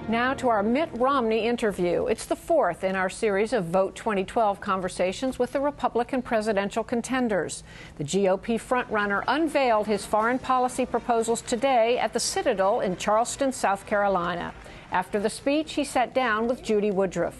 Now to our Mitt Romney interview. It's the fourth in our series of Vote 2012 conversations with the Republican presidential contenders. The GOP frontrunner unveiled his foreign policy proposals today at the Citadel in Charleston, South Carolina. After the speech, he sat down with Judy Woodruff.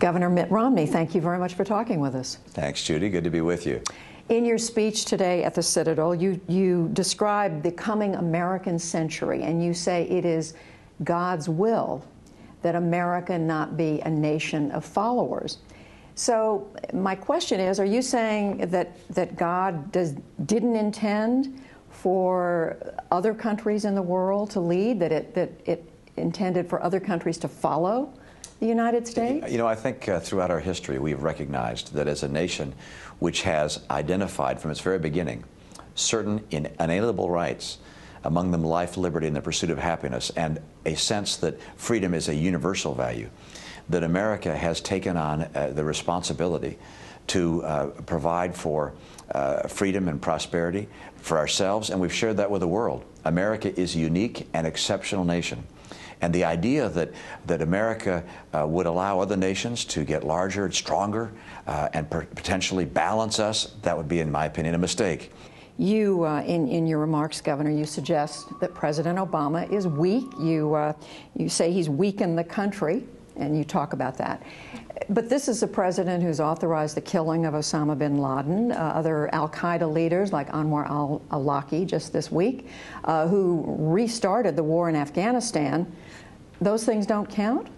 Governor Mitt Romney, thank you very much for talking with us. Thanks, Judy. Good to be with you. In your speech today at the Citadel, you describe the coming American century, and you say it is God's will that America not be a nation of followers. So my question is, are you saying that God didn't intend for other countries in the world to lead, that it intended for other countries to follow the United States? You know, I think throughout our history we've recognized that as a nation which has identified from its very beginning certain inalienable rights, among them life, liberty, and the pursuit of happiness, and a sense that freedom is a universal value, that America has taken on the responsibility to provide for freedom and prosperity for ourselves, and we've shared that with the world. America is a unique and exceptional nation. And the idea that America would allow other nations to get larger and stronger and potentially balance us, that would be, in my opinion, a mistake. You, in your remarks, Governor, you suggest that President Obama is weak. You say he's weakened the country, and you talk about that. But this is a president who's authorized the killing of Osama bin Laden, other al-Qaeda leaders like Anwar al-Awlaki just this week, who restarted the war in Afghanistan. Those things don't count?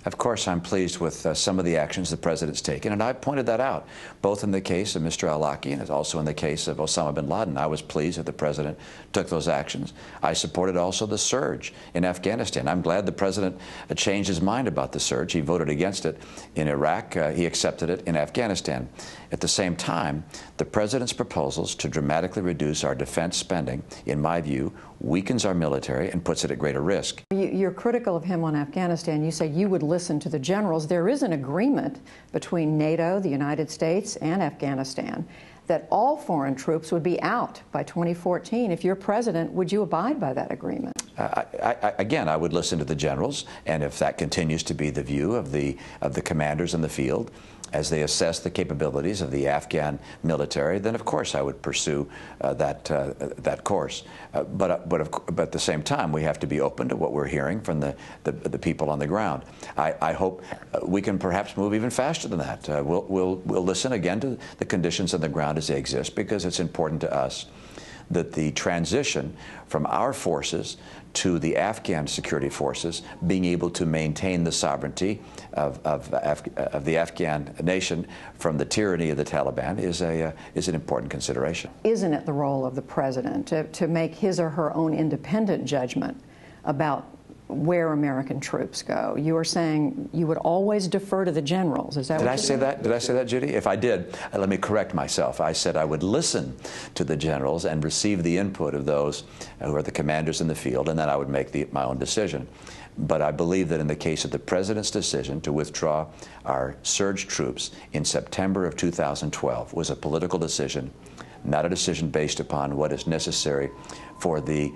Of course, I'm pleased with some of the actions the president's taken, and I pointed that out, both in the case of Mr. al-Awlaki and also in the case of Osama bin Laden. I was pleased that the president took those actions. I supported also the surge in Afghanistan. I'm glad the president changed his mind about the surge. He voted against it in Iraq. He accepted it in Afghanistan. At the same time, the president's proposals to dramatically reduce our defense spending, in my view, weakens our military and puts it at greater risk. You're critical of him on Afghanistan. You say you would listen to the generals. There is an agreement between NATO, the United States, and Afghanistan that all foreign troops would be out by 2014. If you're president, would you abide by that agreement? Again, I would listen to the generals, and if that continues to be the view of the commanders in the field, as they assess the capabilities of the Afghan military, then of course I would pursue that course. But at the same time, we have to be open to what we're hearing from the people on the ground. I hope we can perhaps move even faster than that. We'll listen again to the conditions on the ground as they exist, because it's important to us that the transition from our forces to the Afghan security forces being able to maintain the sovereignty of the Afghan nation from the tyranny of the Taliban is an important consideration. Isn't it the role of the president to make his or her own independent judgment about where American troops go? You are saying you would always defer to the generals. Is that Did what I say that? Did I say that, Judy? If I did, let me correct myself. I said I would listen to the generals and receive the input of those who are the commanders in the field, and then I would make my own decision. But I believe that in the case of the president's decision to withdraw our surge troops in September of 2012 was a political decision, not a decision based upon what is necessary for the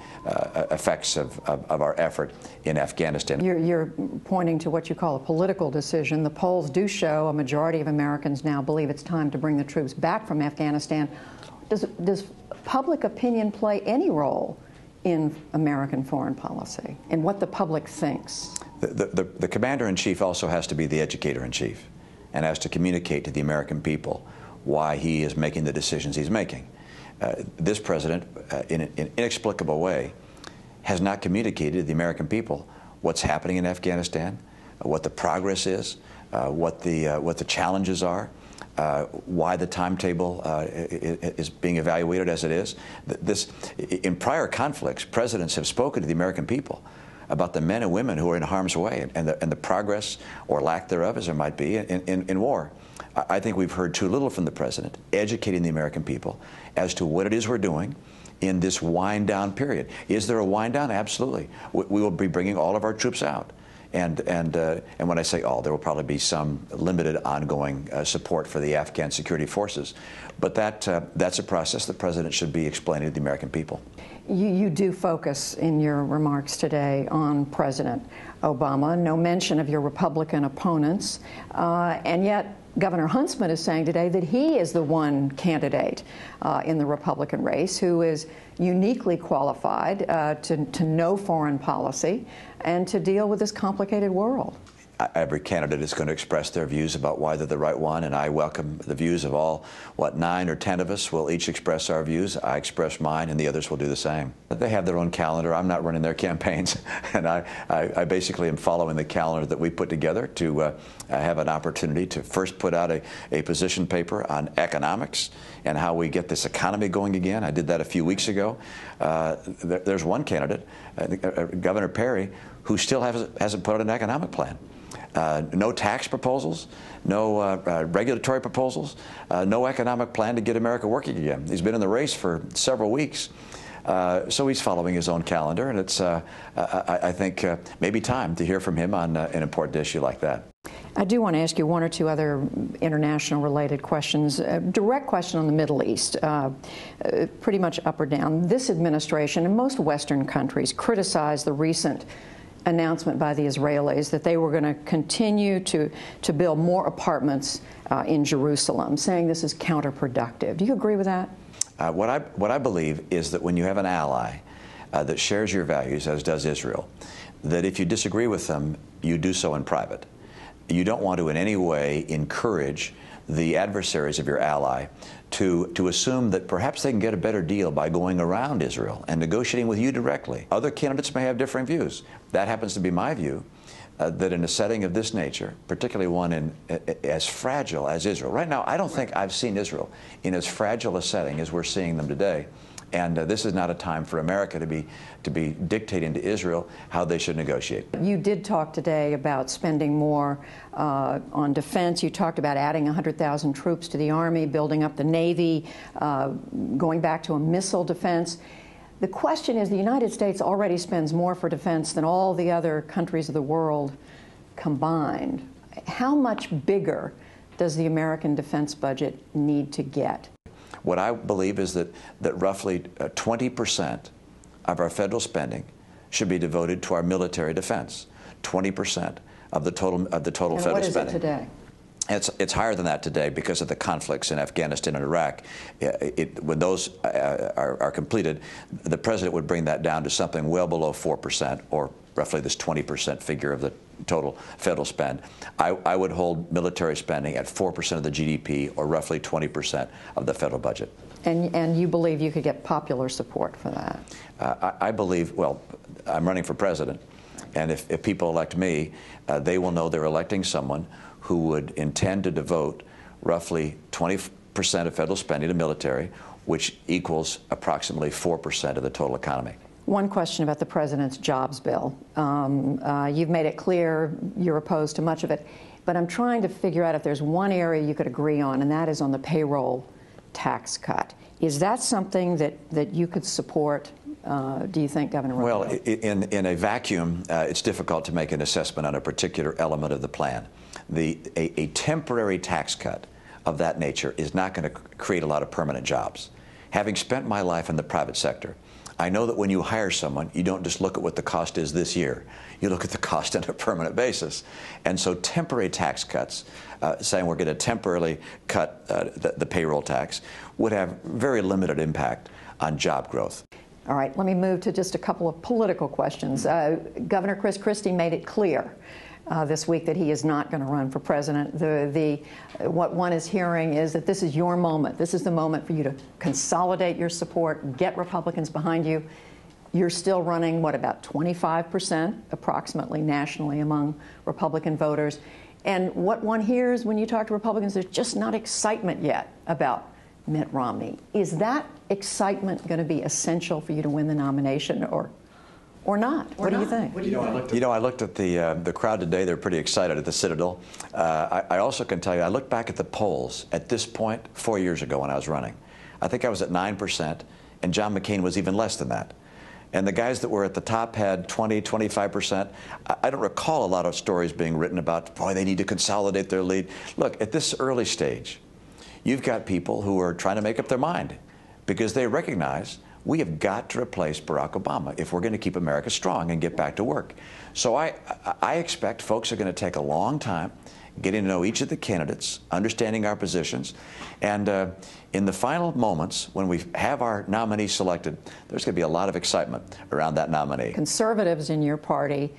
effects of our effort in Afghanistan. You're pointing to what you call a political decision. The polls do show a majority of Americans now believe it's time to bring the troops back from Afghanistan. Does public opinion play any role in American foreign policy, in what the public thinks? The commander-in-chief also has to be the educator-in-chief and has to communicate to the American people why he is making the decisions he's making. This president, in an inexplicable way, has not communicated to the American people what's happening in Afghanistan, what the progress is, what the challenges are, why the timetable is being evaluated as it is. In prior conflicts, presidents have spoken to the American people about the men and women who are in harm's way and the progress or lack thereof, as there might be, in war. I think we've heard too little from the president educating the American people as to what it is we're doing in this wind-down period. Is there a wind-down? Absolutely. We will be bringing all of our troops out. And when I say all, there will probably be some limited ongoing support for the Afghan security forces. But that's a process the president should be explaining to the American people. You do focus in your remarks today on President Obama, no mention of your Republican opponents, and yet Governor Huntsman is saying today that he is the one candidate in the Republican race who is uniquely qualified to know foreign policy and to deal with this complicated world. Every candidate is going to express their views about why they're the right one, and I welcome the views of all, 9 or 10 of us will each express our views. I express mine, and the others will do the same. They have their own calendar. I'm not running their campaigns, and I basically am following the calendar that we put together to have an opportunity to first put out a position paper on economics and how we get this economy going again. I did that a few weeks ago. There's one candidate, Governor Perry, who still hasn't put out an economic plan. No tax proposals, no regulatory proposals, no economic plan to get America working again. He's been in the race for several weeks, so he's following his own calendar, and it's, I think, maybe time to hear from him on an important issue like that. I do want to ask you one or two other international related questions. A direct question on the Middle East, pretty much up or down. This administration and most Western countries criticize the recent announcement by the Israelis that they were going to continue to build more apartments in Jerusalem, saying this is counterproductive. Do you agree with that? What I believe is that when you have an ally that shares your values, as does Israel, that if you disagree with them, you do so in private. You don't want to in any way encourage the adversaries of your ally to assume that perhaps they can get a better deal by going around Israel and negotiating with you directly. Other candidates may have different views. That happens to be my view, that in a setting of this nature, particularly one as fragile as Israel. Right now, I don't think I've seen Israel in as fragile a setting as we're seeing them today. And this is not a time for America to be dictating to Israel how they should negotiate. You did talk today about spending more on defense. You talked about adding 100,000 troops to the Army, building up the Navy, going back to a missile defense. The question is, the United States already spends more for defense than all the other countries of the world combined. How much bigger does the American defense budget need to get? What I believe is that roughly 20% of our federal spending should be devoted to our military defense. 20% of the total federal spending. And what is it today? It's higher than that today because of the conflicts in Afghanistan and Iraq. When those are completed, the president would bring that down to something well below 4%, or roughly this 20% figure of the total federal spend. I would hold military spending at 4% of the GDP, or roughly 20% of the federal budget. And you believe you could get popular support for that? I believe, well, I'm running for president, and if people elect me, they will know they're electing someone who would intend to devote roughly 20% of federal spending to military, which equals approximately 4% of the total economy. One question about the president's jobs bill. You've made it clear you're opposed to much of it, but I'm trying to figure out if there's one area you could agree on, and that is on the payroll tax cut. Is that something that you could support, do you think, Governor Roosevelt? Well, in a vacuum, it's difficult to make an assessment on a particular element of the plan. A temporary tax cut of that nature is not going to create a lot of permanent jobs. Having spent my life in the private sector, I know that when you hire someone, you don't just look at what the cost is this year. You look at the cost on a permanent basis. And so temporary tax cuts, saying we're going to temporarily cut the payroll tax, would have very limited impact on job growth. All right, let me move to just a couple of political questions. Governor Chris Christie made it clear this week that he is not going to run for president. What one is hearing is that this is your moment. This is the moment for you to consolidate your support, get Republicans behind you. You're still running, what, about 25% approximately nationally among Republican voters. And what one hears when you talk to Republicans, there's just not excitement yet about Mitt Romney. Is that excitement going to be essential for you to win the nomination, or not? What do you think? I looked at the crowd today. They're pretty excited at the Citadel. I also can tell you, I looked back at the polls at this point 4 years ago when I was running. I think I was at 9%, and John McCain was even less than that. And the guys that were at the top had 20, 25%. I don't recall a lot of stories being written about, boy, they need to consolidate their lead. Look, at this early stage, you've got people who are trying to make up their mind because they recognize We have got to replace Barack Obama if we're going to keep America strong and get back to work. So I expect folks are going to take a long time getting to know each of the candidates, understanding our positions, and in the final moments, when we have our nominee selected, there's going to be a lot of excitement around that nominee. Conservatives in your party,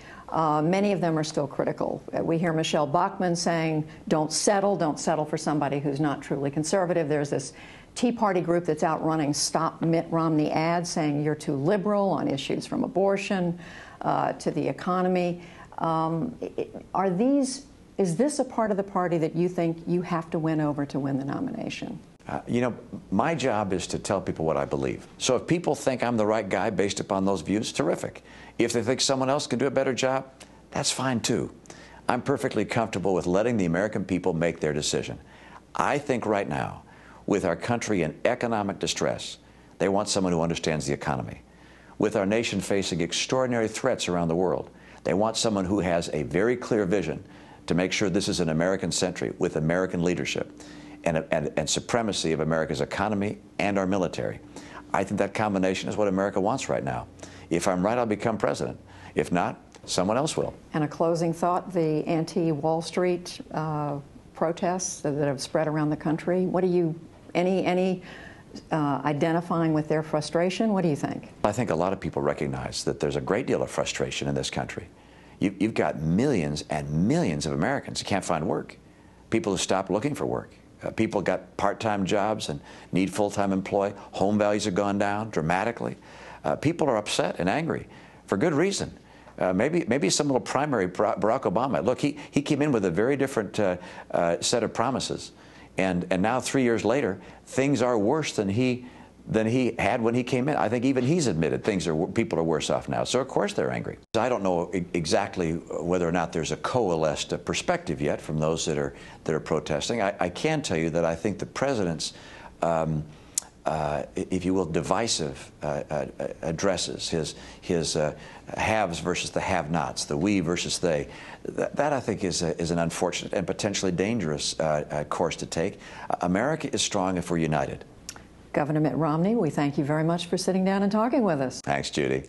many of them are still critical. We hear Michelle Bachmann saying, don't settle for somebody who's not truly conservative. There's this Tea Party group that's out running Stop Mitt Romney ads saying you're too liberal on issues from abortion to the economy. Is this a part of the party that you think you have to win over to win the nomination? You know, my job is to tell people what I believe. So if people think I'm the right guy based upon those views, terrific. If they think someone else can do a better job, that's fine too. I'm perfectly comfortable with letting the American people make their decision. I think right now, with our country in economic distress, they want someone who understands the economy. With our nation facing extraordinary threats around the world, they want someone who has a very clear vision to make sure this is an American century with American leadership and supremacy of America's economy and our military. I think that combination is what America wants right now. If I'm right, I'll become president. If not, someone else will. And a closing thought, the anti-Wall Street protests that have spread around the country, what do you, any identifying with their frustration, what do you think? I think a lot of people recognize that there's a great deal of frustration in this country. You've got millions and millions of Americans who can't find work, people who stopped looking for work. People got part-time jobs and need full-time employment. Home values have gone down dramatically. People are upset and angry for good reason. Maybe some little primary Barack Obama. Look, he came in with a very different set of promises, and now 3 years later, things are worse than he had when he came in. I think even he's admitted people are worse off now. So of course they're angry. I don't know exactly whether or not there's a coalesced perspective yet from those that are protesting. I can tell you that I think the president's, if you will, divisive addresses, his haves versus the have-nots, the we versus they, that I think is an unfortunate and potentially dangerous course to take. America is strong if we're united. Governor Mitt Romney, we thank you very much for sitting down and talking with us. Thanks, Judy.